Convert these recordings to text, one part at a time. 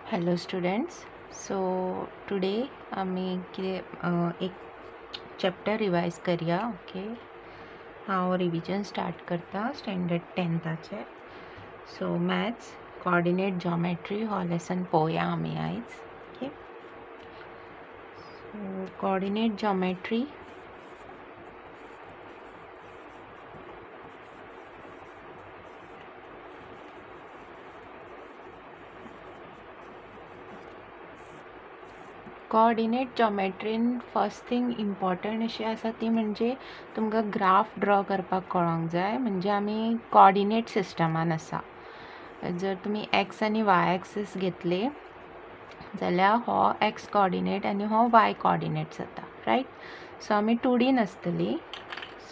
Hello students. So today आम्ही एक chapter revise करूया. ओके, हांव रिविजन स्टार्ट करता स्टँडर्ड 10चे. सो मॅथ्स कोऑर्डिनेट जॉमेट्री हो लेसन पळोवया आमी आयज. Okay, so coordinate geometry coordinate जॉमेट्रीन फर्स्ट थिंग इम्पॉर्टंट अशी आसा ती म्हणजे तुमकां ग्राफ ड्रॉ करपाक कळोंक जाय. म्हणजे आमी कोऑर्डिनेट सिस्टमान आसा. जर तुमी एक्स आनी वाय एक्सिस घेतले जाल्यार हो एक्स कोऑर्डिनेट आनी हो वाय कोऑर्डिनेट जाता, रायट. सो आमी 2D आसतली.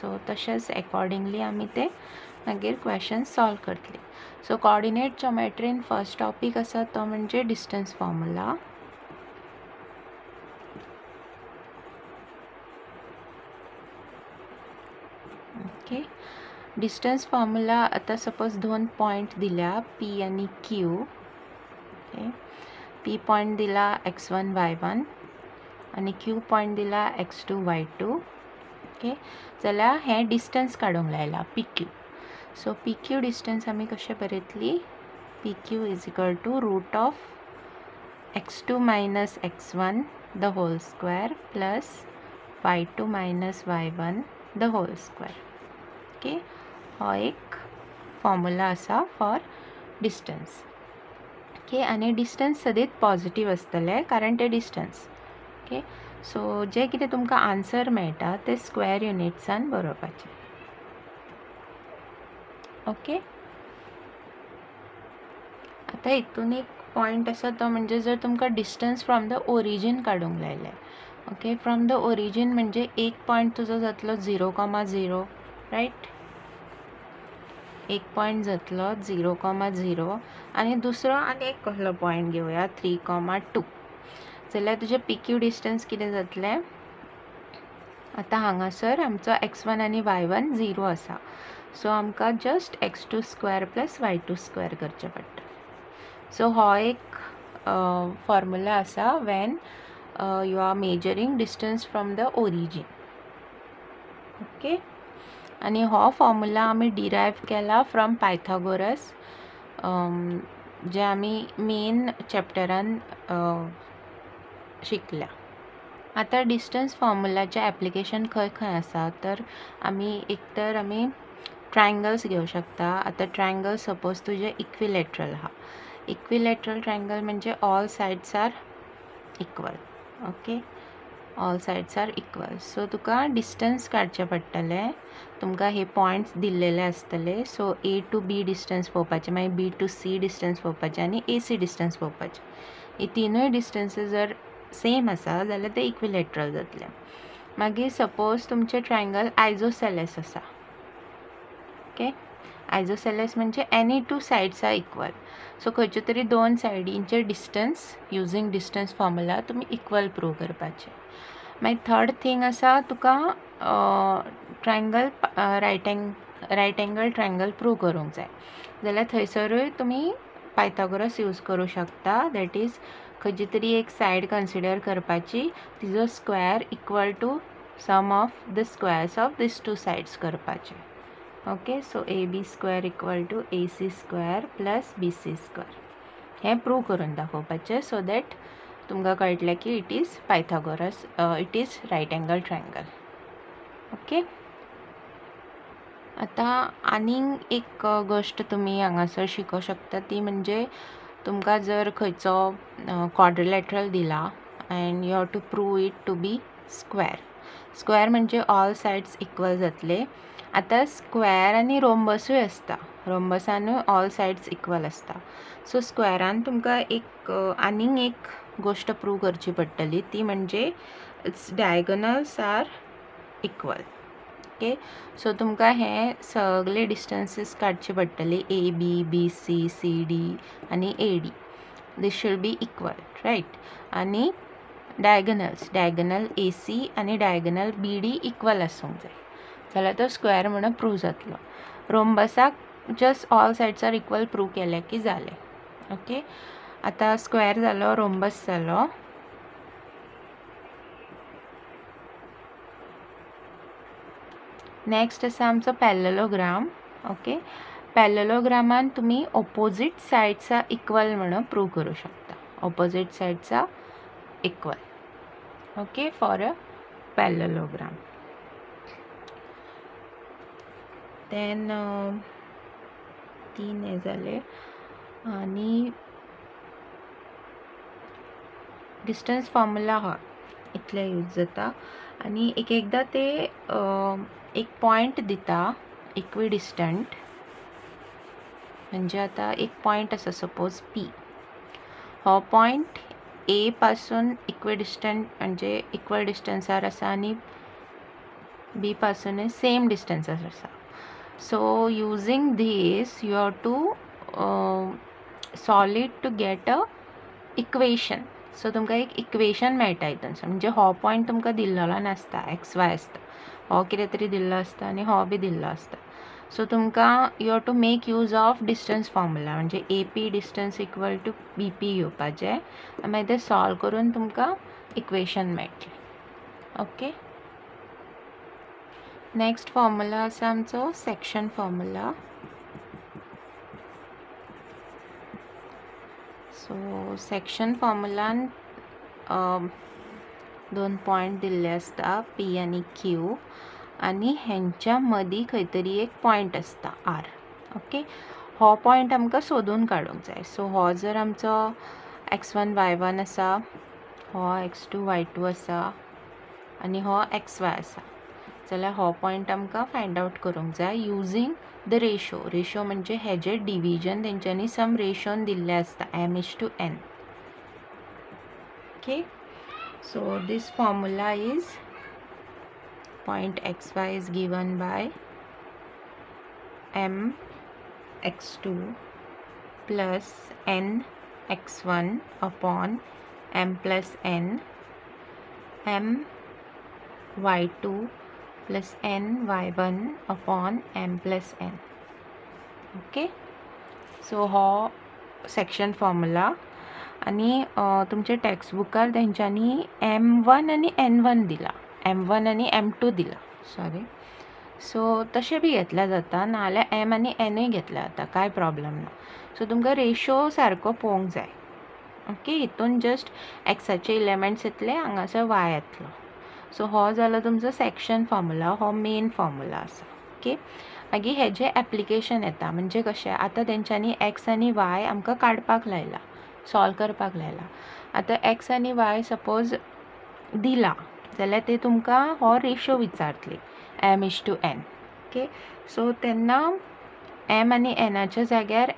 सो तशेंच अकॉर्डिंगली आमी ते मागीर क्वेश्चन्स सॉल्व करतली. सो कोऑर्डिनेट जॉमेट्रीन फर्स्ट टॉपिक आसा तो म्हणजे distance formula. Okay, distance formula आता सपोज दोन पॉइंट दिल्या पी आणि क्यू. ओके, पी पॉइंट दिला x1 y1 आणि क्यू पॉइंट दिला x2 y2. ओके, जाल्यार हे डिस्टन्स काडूंक लायला P Q. So P Q distance आमी कशें बरयतली, P Q is equal to root of x2 minus x1 the whole square plus y2 minus y1 the whole square. Okay, हो एक formula आसा फॉर डिस्टन्स. ओके, आनी distance सदींच positive आसतले कारण ते डिस्टन्स. ओके, सो जे कितें तुमकां आन्सर मेळटा ते स्क्वेअर युनिट्सान बरोवपाचे. ओके, आता हितून एक पॉइंट आसा तो म्हणजे जर तुमकां डिस्टन्स फ्रॉम द ओरिजीन काडूंक लायले. ओके, फ्रॉम द ओरिजीन म्हणजे एक पॉइंट तुजो जातलो 0,0, रायट. एक पॉइंट जातलो 0,0 आनी दुसरो आनी एक कसलो पॉइंट घेवया 3,2. जाल्यार तुजें पी क्यू डिस्टन्स कितें जातलें. आतां हांगासर आमचो x1 आनी y1 0 आसा. सो आमकां just x2 square plus y2 square करचें पडटा. सो हो एक फॉर्म्युला आसा when you are measuring distance from the origin. Okay, आणि हो फॉर्म्युला आमी डिरायव केला फ्रॉम पायथागोरस, जे आमी मेन चॅप्टरान शिकल्या. आता डिस्टन्स फॉर्म्युलाचे ॲप्लिकेशन खंय खंय आसा तर आमी एकतर आमी ट्रायंगल्स घेवं शकता. आता ट्रायंगल सपोज तुजे इक्विलॅटरल आहा. इक्विलॅटरल ट्रायंगल म्हणजे all sides are equal. Okay, all sides are equal. So तुका डिस्टन्स काडचें पडटलें. तुमकां हे पॉइंट्स दिल्लेले आसतले. So A to B distance पळोवपाचें, मागीर B to C डिस्टन्स पळोवपाचें आनी AC डिस्टन्स पळोवपाचें. ही तिनूय डिस्टन्सीस जर सेम आसा जाल्यार ते इक्विलॅटरल जातले. मागीर सपोज तुमचें ट्रायंगल आयझोसेलेस आसा. ओके, आयझोसेलेस म्हणजे any two sides are equal. So खंयच्यो तरी दोन सायडींचे डिस्टन्स युजींग डिस्टन्स फॉर्म्युला तुमी इक्वल प्रूव करपाचें. मागीर थर्ड थिंग आसा तुका triangle right angle triangle prove करूंक जाय जाल्यार थंयसरूय तुमी पायथागोरस यूज करूं शकता. दॅट इज खंयची तरी एक सायड कन्सिडर करपाची, तिजो square equal to sum of the squares of these two sides करपाचे. Okay, so AB square equal to AC square plus BC square हें प्रूव करून दाखोवपाचें. सो दॅट तुमकां कळटलें की it is Pythagoras, it is right angle triangle. Okay, आता आनीक एक गोष्ट तुमी हांगासर शिकोवं शकता ती म्हणजे तुमकां जर खंयचो क्वाड्रिलॅटरल दिला and you have to prove it to be square. Square म्हणजे ऑल सायड्स इक्वल जातले. आता स्क्वेअर आनी रोम्बसूय आसता. रोम्बसानूय ऑल सायड्स इक्वल आसता. सो स्क्वेअरान तुमकां एक आनीक एक गोष्ट प्रूव करची पडटली ती म्हणजे it's diagonals are equal. Okay, so तुमकां हे सगळे डिस्टन्सीस काडचे पडटले AB, BC, CD आनी AD. These should be equal, right. आनी डायगोनल AC आनी डायगोनल BD इक्वल आसूंक जाय जाल्यार तो स्क्वेअर म्हणून प्रूव जातलो. रोम्बसाक just all sides are equal prove केलें की जालें. ओके, आता स्क्वेअर जालो, रोम्बस जालो. नेक्स्ट आसा आमचो पॅरलेलोग्राम. ओके, पॅरलेलोग्रामान तुम्ही ऑपोजिट साइडचा इक्वल म्हणून प्रूव्ह करू शकता. ऑपोजिट साइडचा equal. Okay, for a parallelogram. Then 3 हे जाले. आणि डिस्टन्स फॉर्म्युला हा इतले यूज जाता. आणि एक एकदा ते एक पॉइंट दिता इक्विडिस्टंट. म्हणजे आता एक पॉइंट आसा सपोज पी. हो पॉइंट ए पासून इक्विडिस्टंट म्हणजे इक्वल डिस्टन्सार आसा आणि बी पासून सेम डिस्टन्सार आसा. So using this you have to solve it to get a equation. So तुमकां एक इक्वेशन मेळटा हितूनसून. म्हणजे हो पॉइंट तुमकां दिल्लो नासता, एक्स वाय आसता. हो कितें तरी दिल्लो आसता आणि हो बी दिल्लो आसता. सो तुमकां you have to make use of distance formula. म्हणजे A P distance equal to B P घेवपाचें आनी मागीर तें सॉल्व करून तुमकां इक्वेशन मेळटलें. ओके. नेक्स्ट फॉर्म्युला आसा आमचो सेक्शन फॉर्म्युला. सो सेक्शन फॉर्म्युलान 2 पॉइंट दिल्ले आसता, पी आणि क्यू. आणि हेंच्या मदीं खंय तरी एक पॉइंट आसता, आर. ओके, हो पॉइंट आमकां सोदून काडूंक जाय. सो हो जर आमचो x1 y1 आसा, हो x2 y2 आसा आणि हो xy आसा, जाल्यार हो पॉइंट आमकां फायंड आउट करूंक जाय युजींग द रेशो. रेशो म्हणजे हेजे डिविजन तेंच्यांनी सम रेशोन दिल्ले आसता, m:n. Okay, so this formula is point xy is given by m x2 plus n x1 upon m plus n, m y2 plus n y1 upon m plus n. Okay, so हो section formula. आणि तुमच्या टेक्स्टबुकार तेंच्यांनी m1 आणि n1 दिला, m1 आणि m2 दिला, sorry. So तशें बी घेतल्या जाता, नाजाल्यार m आणि nय घेतल्या जाता, कांय प्रॉब्लेम ना. सो तुमकां रेशो सारको पळोवंक जाय. ओके, हितून जस्ट एक्साचे एलिमेंट्स येतले, हांगासर y येतलो. सो हो जालो तुमचो सेक्शन फॉर्म्युला, हो मेन फॉर्म्युला आसा. ओके, मागीर हेजे एप्लिकेशन येता. म्हणजे कशें, आतां तेंच्यांनी x आनी y आमकां काडपाक लायला, सॉल्व करपाक लायला. आतां x आनी y सपोज दिला जाल्यार ते तुमकां हो रेशो विचारतली, m:n. ओके, सो तेन्ना m आनी nच्या जाग्यार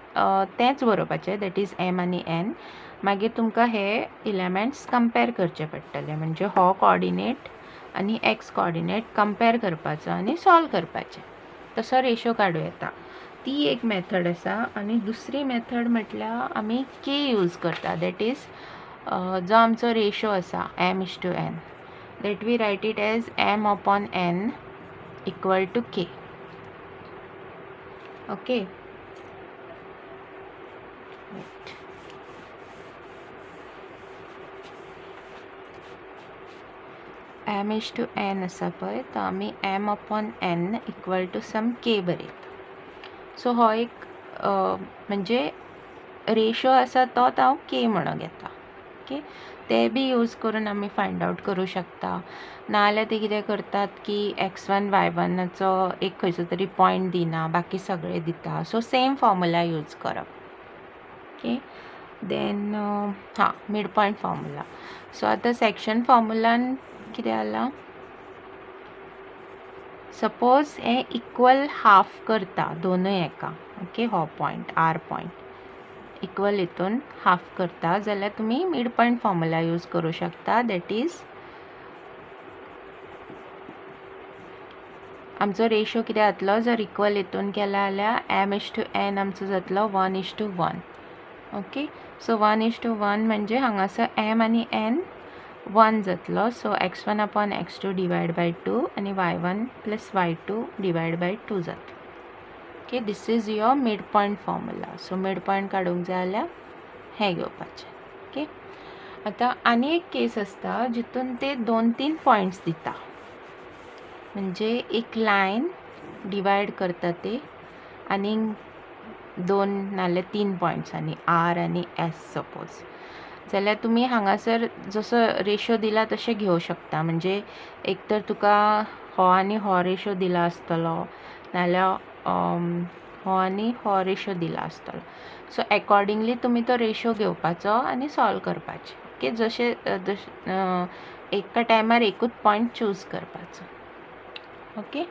तेंच बरोवपाचें, दॅट इज m आनी n. मागीर तुमकां हे एलिमेंट्स कंपेर करचे पडटले. म्हणजे हो कोऑर्डिनेट आनी x कोऑर्डिनेट कंपेर करपाचो आनी सॉल्व करपाचें. तसो रेशो काडूं येता. ती एक मेथड आसा. आनी दुसरी मेथड म्हटल्यार आमी k यूज करता. दॅट इज जो आमचो रेशो आसा m:n, that we write it as m upon n equal to k. Okay, right. m:n आसा पळय, तो आमी m upon n equal to some k बरयता. सो हो एक म्हणजे रेशो आसा तो हांव k म्हणून घेता. ओके, ते बी यूज करून आमी फायंड आउट करूं शकता. नाजाल्यार ते कितें करतात की x1 y1चो एक खंयचो तरी पॉइंट दिना, बाकी सगळे दिता. सो सेम फॉर्म्युला यूज करप. Okay, then mid point formula. So आतां सेक्शन फॉर्म्युलान कितें जालां, सपोज हे इक्वल हाफ करता दोनूय एका. ओके, हो पॉइंट आर पॉइंट इक्वल हितून हाफ करता जाल्यार तुमी मिड पॉइंट फॉर्म्युला यूज करूं शकता. दॅट इज आमचो रेशो कितें जातलो, जर इक्वल हितून केला जाल्यार m:n आमचो जातलो 1:1. ओके, सो 1:1 म्हणजे हांगासर m आनी n 1 जातलो. So x1 upon x2 divide bye 2 आनी y1 plus y2 divide bye 2 जातलो. Okay, this is your mid point formula. So mid point काडूंक जाय जाल्यार हे घेवपाचें. ओके. आता आनी एक केस आसता जितून ते 2-3 पॉयंट्स दिता, म्हणजे एक लायन डिवायड करता ते आनी 2 नाल्यार 3 पॉयंट्सांनी आर आनी एस सपोज, जाल्यार तुमी हांगासर जसो रेशो दिला तशें घेवं शकता. म्हणजे एक तर तुका हो आनी हो रेशो दिला आसतलो, नाल्यार हो आनी हो रेशो दिला आसतलो. सो एकॉर्डिंगली तुमी तो रेशो घेवपाचो आनी सॉल्व करपाचें. ओके. जशें एका टायमार एकूच पॉयंट चूज करपाचो. ओके.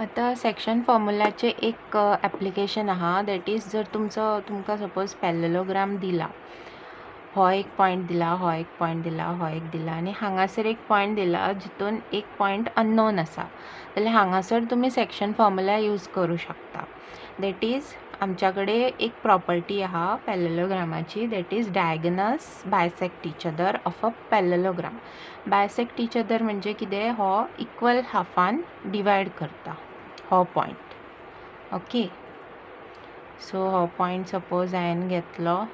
आता सेक्शन फॉर्मुलाचे एक एप्लिकेशन आहा, दॅट इज जर तुमकां सपोज पॅरलेलोग्राम दिला, हो एक पॉयंट दिला, हो एक पॉयंट दिला, हो एक दिला आनी हांगासर एक पॉयंट दिला जितून एक पॉयंट अननोन आसा, जाल्यार हांगासर तुमी सेक्शन फॉर्मुला यूज करूं शकता. दॅट इज आमच्या कडेन एक प्रॉपर्टी आहा पॅरलेलोग्रामाची, that is diagonals bisect each other of a parallelogram. Bisect each other म्हणजे कितें, हो इक्वल हाफान डिवायड करता हो पॉयंट. ओके. सो हो पॉयंट सपोज हांवें घेतलो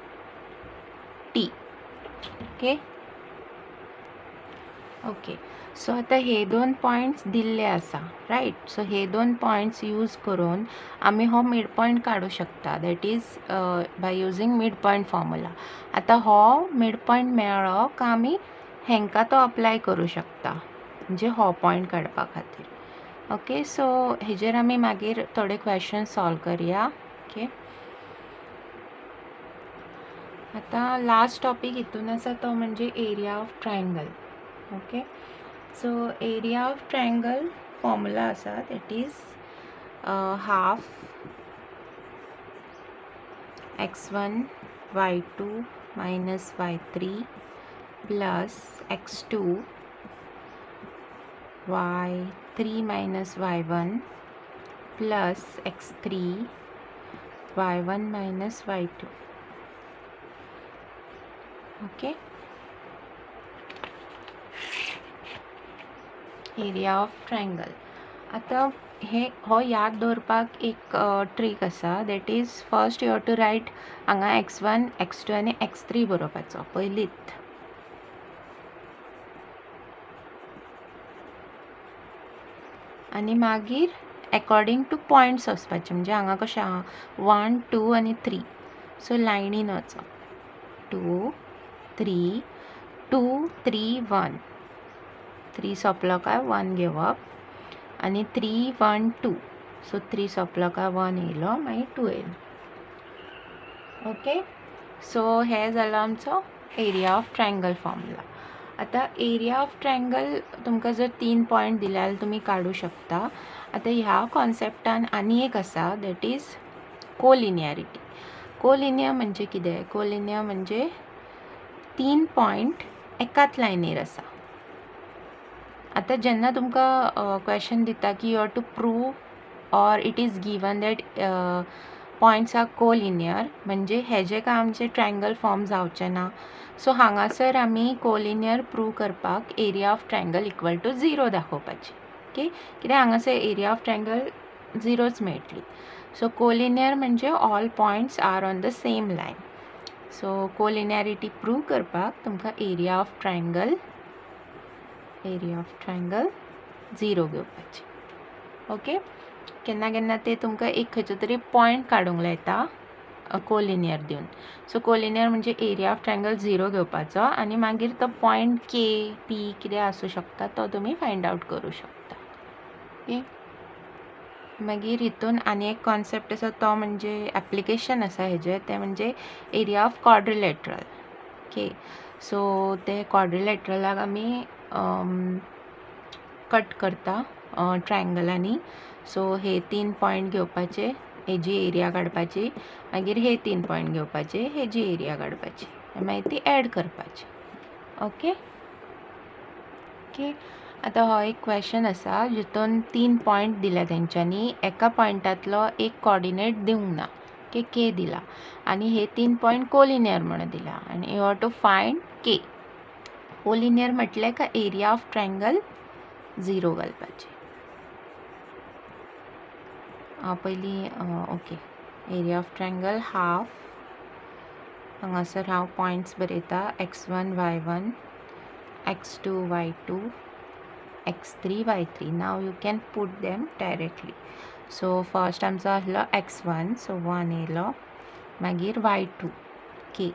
टी. ओके. ओके. सो आतां हे 2 पॉयंट्स दिल्ले आसा, रायट. सो हे 2 पॉयंट्स यूज करून आमी हो मिड पॉयंट काडूं शकता, that is by using mid point formula. आतां हो मिड पॉयंट मेळ्ळो काय आमी हेंकां तो अप्लाय करूं शकता, म्हणजे हो पॉयंट काडपा खातीर. ओके. सो हेजेर आमी मागीर थोडे क्वेश्चन सॉल्व करया. ओके. आता लास्ट टॉपिक हितून आसा तो म्हणजे area of triangle. Okay. So area of triangle formula आसा, that is half x1 y2 minus y3 plus x2 y3 minus y1 plus x3 y1 minus y2. Okay. Area of triangle. आता हो याद दवरपाक एक ट्रीक आसा, that is first you have to write हांगा x1 x2 आनी x3 बरोवपाचो पयलींच. आनी मागीर एकॉर्डिंग टू पॉयंट्स वचपाचें, म्हणजे हांगा कशें आहा 1 2 आनी 3. सो लायनीन वचप 2 3 2 3 1. 3 सोंपलो काय 1 घेवप आनी 3 1 2. सो 3 सोंपलो काय 1 येयलो, मागीर 2 येयलो. ओके. सो हे जालो आमचो एरिया ऑफ ट्रायंगल फॉर्मुला. आता एरिया ऑफ ट्रायंगल तुमकां जर 3 पॉयंट दिले जाल्यार तुमी काडूं शकता. आता ह्या कॉन्सेप्टान आनी एक आसा, दॅट इज कोलिनियरिटी. कोलिनियर म्हणजे कितें, कोलिनियर म्हणजे 3 पॉयंट एकाच लायनीर आसा. आता जेन्ना तुमकां क्वेश्चन दिता की you have to prove or it is given that points are collinear, म्हणजे हेजे काय आमचे ट्रायंगल फॉर्म जावचे ना. सो हांगासर आमी कोलिनियर प्रूव करपाक area of triangle equal to 0 दाखोवपाची. ओके. कित्याक हांगासर एरिया ऑफ ट्रायंगल 0च मेळटली. सो कोलिनियर म्हणजे all points are on the same line. So collinearity prove करपाक तुमकां एरिया ऑफ ट्रायंगल 0 घेवपाची. ओके. केन्ना केन्ना ते तुमकां एक खंयचो तरी पॉयंट काडूंक लायता कोलिनियर दिवन. सो कोलिनियर म्हणजे एरिया ऑफ ट्रायंगल 0 घेवपाचो आनी मागीर तो पॉयंट के पी कितें आसूं शकता तो तुमी फायंड आउट करूं शकता. ओके. मागीर हितून आनी एक कॉन्सेप्ट आसा तो म्हणजे एप्लिकेशन आसा हेजे, ते म्हणजे area of quadrilateral. Okay. So ते क्वाड्रिलॅटरलाक आमी कट करता ट्रायंगलांनी. सो हे 3 पॉयंट घेवपाचे, हेजी एरिया काडपाची, मागीर हे 3 पॉयंट घेवपाचे, हेजी एरिया काडपाची, मागीर ती एड करपाची. ओके. ओके. आता हो एक क्वेश्चन आसा जितून 3 पॉयंट दिल्या तेंच्यांनी, एका पॉयंटातलो एक कॉर्डिनेट दिवंक ना, के दिला आनी हे 3 पॉयंट कोलिनियर म्हणून दिला आनी you have to find K. Collinear म्हटल्यार काय एरिया ऑफ ट्रायंगल 0 घालपाचे. पयलीं okay. Area of triangle half हांगासर हांव पॉइंट्स बरयता x1 y1 x2 y2 x3 y3. now you can put them directly. so first आमचो आसलो x1 so 1 येयलो मागीर y2 k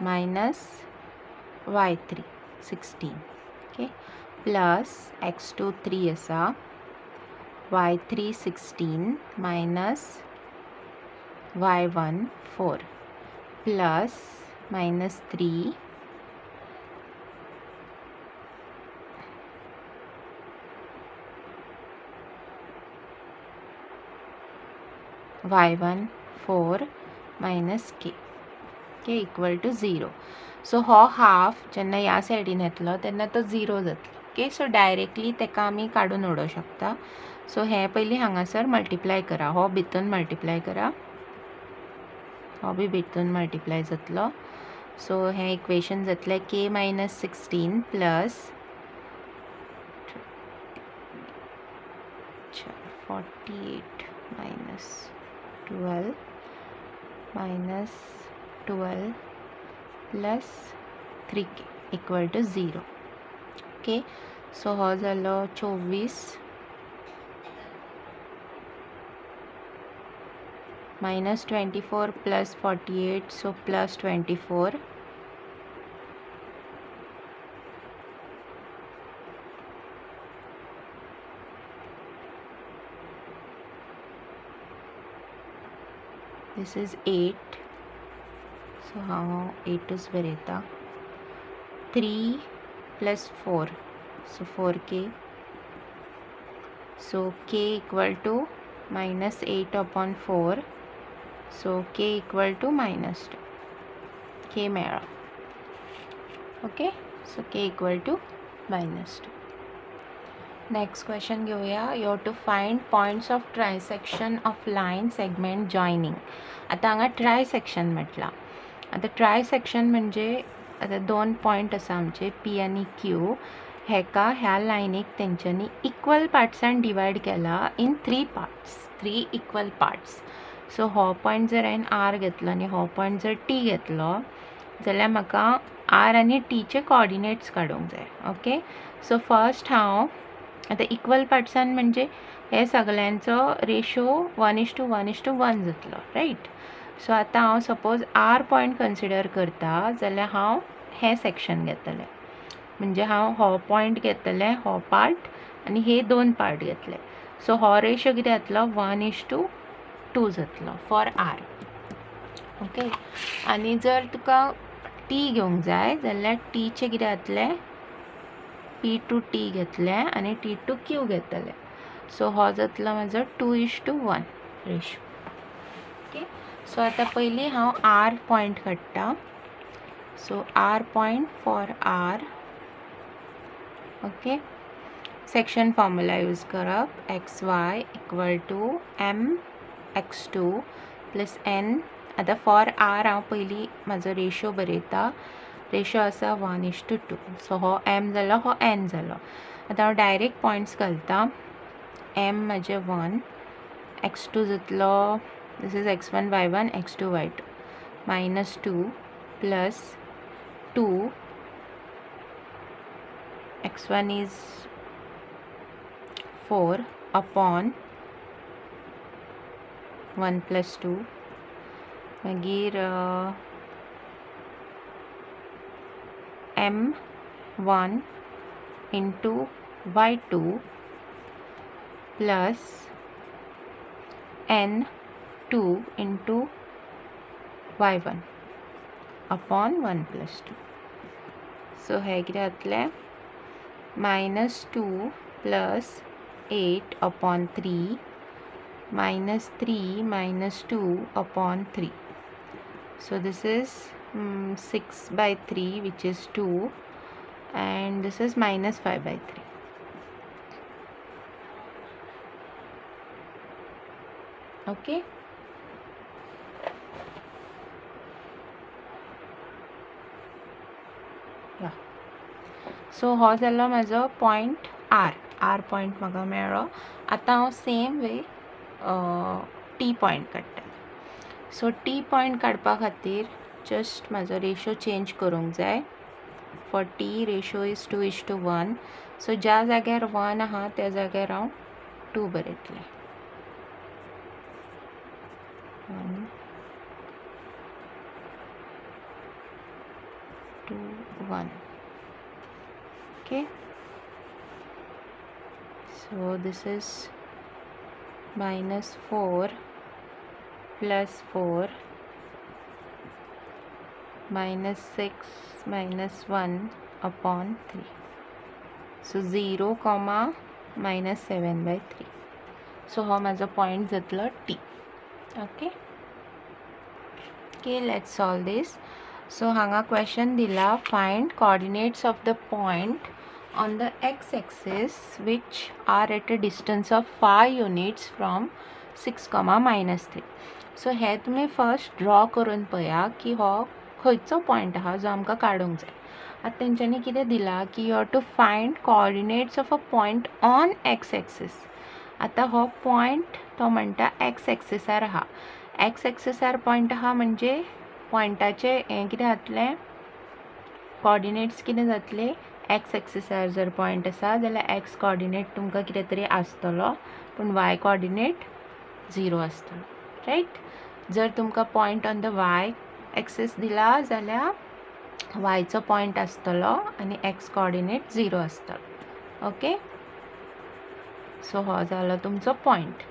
minus y3 16 okay plus x2 3 आसा y3 16 minus y1 4 plus minus 3 y1 4 minus k equal to 0. so हो half जेन्ना ह्या सायडीन येतलो तेन्ना तो 0 जातलो. ओके सो डायरेक्टली तेका आमी काडून उडोवंक शकता. सो हे पयलीं हांगासर मल्टिप्लाय करा, हो भितून मल्टिप्लाय करा, हो बी भितून मल्टिप्लाय जातलो. सो हे इक्वेशन जातले k minus 16 plus 48 minus 12 minus 12 plus 3k equal to 0. Okay so हो जालो 24 minus 24 plus 48 so plus 24 this is 8 so how 8 is बरयता 3 plus 4 so 4k so k equal to minus 8 upon 4 so k equal to minus 2 k मेळ्ळो. Okay so k equal to minus 2. Next question घेऊया. You have to find points of trisection of line segment joining. आता हांगा ट्रायसेक्शन म्हटला. आता ट्रायसेक्शन म्हणजे आता दोन point आसा आमचे पी आनी क्यू. हेका ह्या लायनीक तेंच्यांनी इक्वल पार्ट्सान डिवायड केला in 3 parts, 3 equal parts. So हो पॉइंट जर हांवें आर घेतलो आनी हो पॉइंट जर टी घेतलो जाल्यार म्हाका आर आनी टीचे कोऑर्डिनेट्स काडूंक जाय. ओके सो फर्स्ट हांव आता इक्वल पार्ट्सान म्हणजे हे सगळ्यांचो रेशो 1:1:1 जातलो रायट. सो आता हांव सपोज आर पॉइंट कन्सिडर करता जाल्यार हांव हे सेक्शन घेतलें, म्हणजे हांव हो पॉइंट घेतलें, हो पार्ट आनी हे 2 पार्ट घेतले. सो हो रेशो कितें जातलो 1:2 जातलो फॉर आर. ओके आनी जर तुका टी घेवंक जाय जाल्यार टीचे कितें जातलें p to t घेतलें आनी t to q घेतलें. सो हो जातलो म्हाजो 2:1 रेशो. ओके सो आता पयलीं हांव आर पॉइंट काडटा. So R point for R. Okay section formula use करप xy equal to m x2 plus n. आता फॉर आर हांव पयलीं म्हाजो रेशो बरयता. रेशो आसा 1:2. सो हो m जालो, हो n जालो. आतां हांव डायरेक्ट पॉइंट्स घालता. m म्हजे 1, x2 जातलो, दिस is x1 y1 x2 y2 minus 2 plus 2 x1 is 4 upon 1 plus 2 मागीर m1 into y2 plus n2 into y1 upon 1 plus 2. So हे कितें जातलें -2 plus 8 upon 3 minus 3 minus 2 upon 3. So this is 6/3 which is 2 and this is -5/3. Okay yeah. So हो जालो म्हाजो point R point म्हाका मेळ्ळो. आतां हांव सेम वे टी पॉइंट काडटा. सो टी पॉइंट काडपा खातीर जस्ट माझो रेशो चेंज करूंक जाय. For T ratio is 2:1. So ज्या जाग्यार 1 आहा त्या जाग्यार हांव 2 बरयतलें. 1 2 1. Okay, so this is -4 plus 4 -6 -1 upon 3. So 0, -7/3. So हो माझो पॉइंट जातलो T. Okay, let's solve this. So हांगा क्वेश्चन दिला, find coordinates of the point on the x-axis which are at a distance of 5 units from 6, -3. So हे तुम्ही first draw करून पळया की हो खंयचो पॉइंट आहा जो आमकां काडूंक जाय. आतां तेंच्यांनी कितें दिला की you have to find coordinates of a point on x-axis. आतां हो पॉइंट तो म्हणटा x-axisar आहा. x-axisar पॉइंट आहा म्हणजे पॉइंटाचे हें कितें जातलें, कोऑर्डिनेट्स कितें जातले. x-axisar जर पॉइंट आसा जाल्यार x कोऑर्डिनेट तुमकां कितें तरी आसतलो, पूण y कोऑर्डिनेट 0 आसतलो. रायट. जर तुमकां point on the y axis दिला जाल्यार y चो पॉइंट आसतलो आनी x कोऑर्डिनेट 0 आसतलो. ओके, सो हो जालो तुमचो पॉइंट.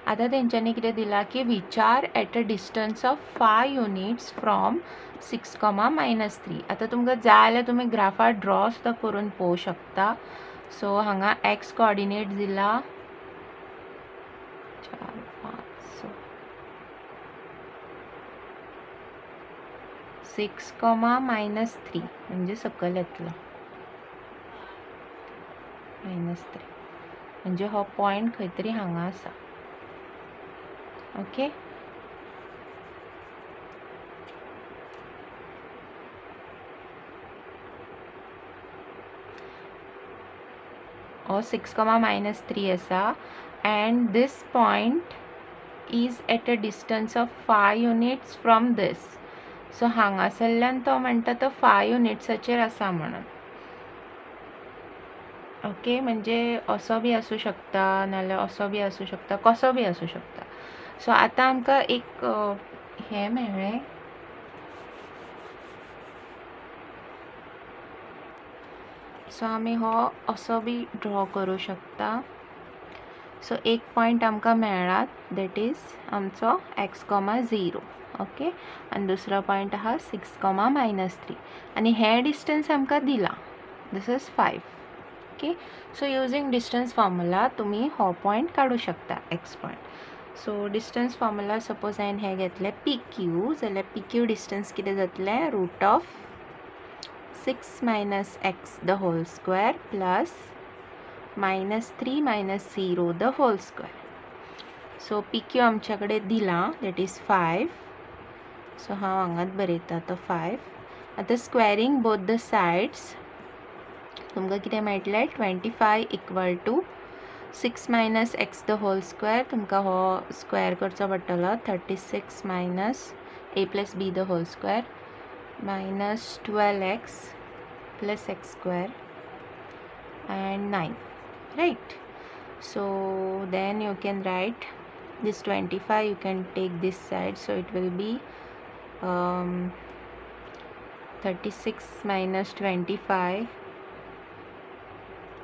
आतां तेंच्यांनी कितें दिला की which are at a distance of 5 units from 6, -3. आतां तुमकां जाय जाल्यार तुमी ग्राफार ड्रॉ सुद्दां करून पळोवं शकता. सो हांगा x कोऑर्डिनेट दिला 4 5 6, -3 म्हणजे सकयल येतलो -3 म्हणजे हो पॉइंट खंय तरी हांगा आसा. ओके, हो 6, -3 आसा and this point is at a distance of 5 units from this. So हांगासरल्यान तो म्हणटा तो 5 युनिट्साचेर आसा म्हणून. ओके, म्हणजे असो बी आसूं शकता नाल्यार असो बी आसूं शकता, कसो बी आसूं शकता. सो आतां आमकां एक हें मेळ्ळें. सो आमी हो असो बी ड्रॉ करूं शकता. सो एक पॉइंट आमकां मेळ्ळा, दॅट इज आमचो x, 0. ओके, आनी दुसरो पॉइंट आहा 6, -3 आनी हे डिस्टन्स आमकां दिला, this is 5. Okay, so using distance formula तुम्ही हो पॉइंट काडू शकता, x point. So distance formula suppose हांवें हे घेतले PQ जाल्यार PQ डिस्टन्स कितें जातलें, √6 - x the whole square plus -3 - 0 the whole square. So PQ आमच्या कडेन दिला, दॅट इज 5. सो हांव हांगाच बरयता तो 5. आतां स्क्वेअरिंग बोथ द सायड्स तुमकां कितें मेळटलें, 25 = 6 - x द होल स्क्वेअर. तुमकां हो स्क्वेअर करचो पडटलो, 36 - a + b the whole square -12x + x square and 9. Right. So then you can write this 25, you can take this side, so it will be 36 - 25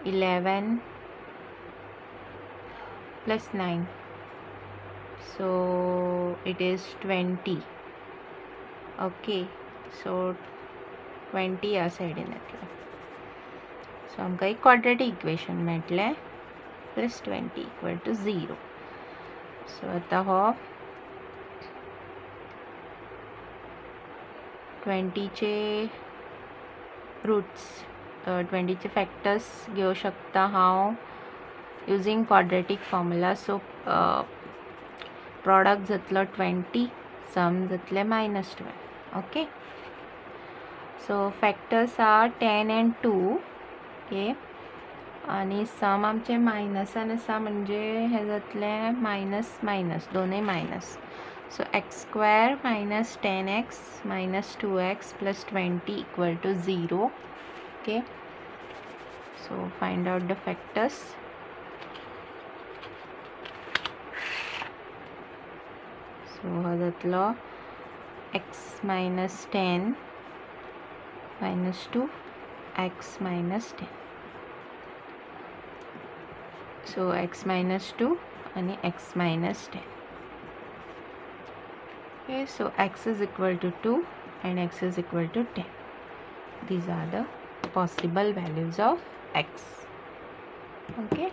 11 plus 9, so it is 20. Okay, so 20 ह्या सायडीन येतलो. So आमकां एक quadratic equation मेळटलें, +20 = 0. So आतां हो 20चे roots 20चे factors घेवं शकता हांव using quadratic formula. So product जातलो 20, सम जातले -12. Okay, so factors are 10 and 2. Okay, आनी सम आमचे मायनसान आसा म्हणजे हे जातले मायनस दोनूय minus. So x square minus 10x minus 2x plus 20 equal to 0. Okay, so find out the factors. So हाजातलो x minus 10 minus 2 x minus 10. So x minus 2 and x minus 10. Okay, so x is equal to 2 and x is equal to 10. These are the possible values of x. Okay.